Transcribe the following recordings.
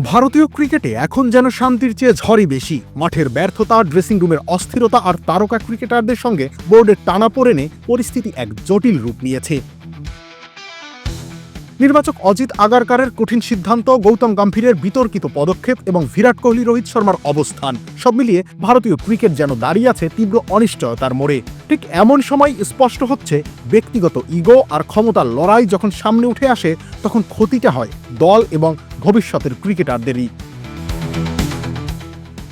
ভারতীয় ক্রিকেটে এখন যেন শান্তির চেয়ে ঝড়ই বেশি। মাঠের ব্যর্থতা, ড্রেসিং রুমের অস্থিরতা আর তারকা ক্রিকেটারদের সঙ্গে বোর্ডের টানাপোড়েনে পরিস্থিতি এক জটিল রূপ নিয়েছে। নির্বাচক অজিত আগারকারের কঠিন সিদ্ধান্ত, গৌতম গম্ভীরের বিতর্কিত পদক্ষেপ এবং বিরাট কোহলি, রোহিত শর্মার অবস্থান সব মিলিয়ে ভারতীয় ক্রিকেট যেন দাঁড়িয়ে আছে তীব্র অনিশ্চয়তার মোড়ে। ঠিক এমন সময় স্পষ্ট হচ্ছে, ব্যক্তিগত ইগো আর ক্ষমতার লড়াই যখন সামনে উঠে আসে, তখন ক্ষতিটা হয় দল এবং ভবিষ্যতের ক্রিকেটারদেরই।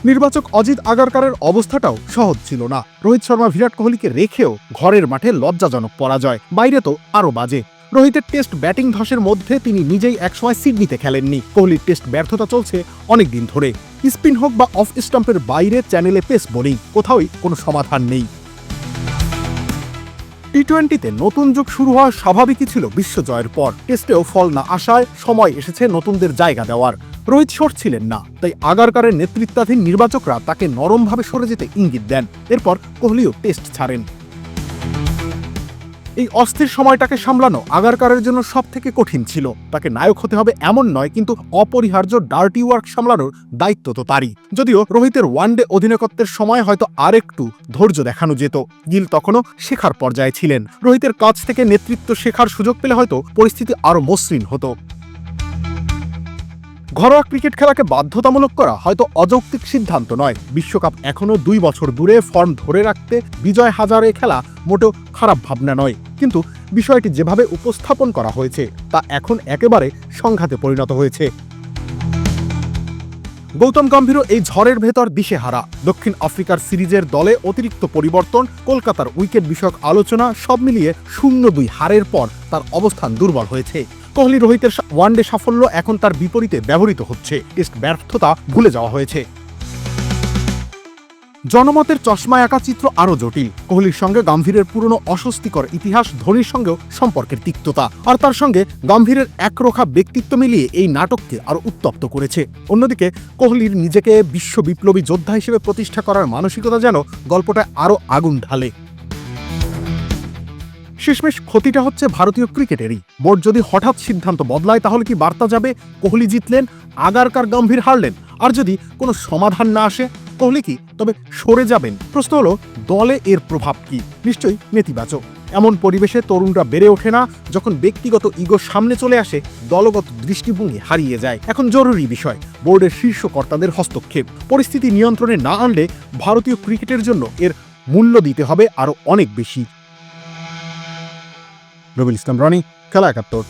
নির্বাচক অজিত আগারকারের অবস্থাটাও সহজ ছিল না। রোহিত শর্মা, বিরাট কোহলিকে রেখেও ঘরের মাঠে লজ্জাজনক পরাজয়, বাইরে তো আরও বাজে। রোহিতের টেস্ট ব্যাটিং ধসের মধ্যে তিনি নিজেই একসময় সিডনিতে খেলেননি। কোহলির টেস্ট ব্যর্থতা চলছে অনেকদিন ধরে। স্পিন হোক বা অফ স্টাম্পের বাইরে চ্যানেলে পেস বোলিং, কোথাওই কোনো সমাধান নেই। টি-20তে নতুন যুগ শুরু হওয়া স্বাভাবিকই ছিল বিশ্বজয়ের পর। টেস্টেও ফল না আসায় সময় এসেছে নতুনদের জায়গা দেওয়ার। রোহিত সরছিলেন না, তাই আগারকারের নেতৃত্বাধীন নির্বাচকরা তাকে নরমভাবে সরে যেতে ইঙ্গিত দেন। এরপর কোহলিও টেস্ট ছাড়েন। এই অস্থির সময়টাকে সামলানো আগারকারের জন্য সব থেকে কঠিন ছিল। তাকে নায়ক হতে হবে এমন নয়, কিন্তু অপরিহার্য ডার্টি ওয়ার্ক সামলানোর দায়িত্ব তো তারই। যদিও রোহিতের ওয়ানডে অধিনায়কত্বের সময় হয়তো আরেকটু ধৈর্য দেখানো যেত। গিল তখনও শেখার পর্যায়ে ছিলেন। রোহিতের কাছ থেকে নেতৃত্ব শেখার সুযোগ পেলে হয়তো পরিস্থিতি আরও মসৃণ হতো। ঘরোয়া ক্রিকেট খেলাকে বাধ্যতামূলক করা হয়তো অযৌক্তিক সিদ্ধান্ত নয়। বিশ্বকাপ এখনো 2 বছর দূরে, ফর্ম ধরে রাখতে বিজয় হাজারে খেলা মোটেও খারাপ ভাবনা নয়। কিন্তু বিষয়টি যেভাবে উপস্থাপন করা হয়েছে, তা এখন একেবারে সংঘাতে পরিণত হয়েছে। গৌতম গম্ভীরও এই ঝড়ের ভেতর দিশেহারা। দক্ষিণ আফ্রিকার সিরিজের দলে অতিরিক্ত পরিবর্তন, কলকাতার উইকেট বিষয়ক আলোচনা, সব মিলিয়ে 0-2 হারের পর তার অবস্থান দুর্বল হয়েছে। কোহলি, রোহিতের ওয়ানডে সাফল্য এখন তার বিপরীতে ব্যবহৃত হচ্ছে। টেস্ট ব্যর্থতা ভুলে যাওয়া হয়েছে। জনমতের চশমায় আঁকা চিত্র আরও জটিল। কোহলির সঙ্গে গম্ভীরের পুরনো অস্বস্তিকর ইতিহাস, ধোনির সঙ্গেও সম্পর্কের তিক্ততা, আর তার সঙ্গে গম্ভীরের একরোখা ব্যক্তিত্ব মিলিয়ে এই নাটককে আরও উত্তপ্ত করেছে। অন্যদিকে কোহলির নিজেকে বিশ্ব বিপ্লবী যোদ্ধা হিসেবে প্রতিষ্ঠা করার মানসিকতা যেন গল্পটায় আরও আগুন ঢালে। শেষমেশ ক্ষতিটা হচ্ছে ভারতীয় ক্রিকেটেরই। বোর্ড যদি হঠাৎ সিদ্ধান্ত বদলায়, তাহলে কি বার্তা যাবে কোহলি জিতলেন, আগারকার গম্ভীর হারলেন? আর যদি কোনো সমাধান না আসে, কোহলি কি তবে সরে যাবেন? প্রশ্ন হলো, দলে এর প্রভাব কি? নিশ্চয়ই নেতিবাচক। এমন পরিবেশে তরুণরা বেড়ে ওঠে না। যখন ব্যক্তিগত ইগো সামনে চলে আসে, দলগত দৃষ্টিভঙ্গি হারিয়ে যায়। এখন জরুরি বিষয় বোর্ডের শীর্ষ কর্তাদের হস্তক্ষেপ। পরিস্থিতি নিয়ন্ত্রণে না আনলে ভারতীয় ক্রিকেটের জন্য এর মূল্য দিতে হবে আরও অনেক বেশি। রবিল ইসলাম রনি, খেলা 71।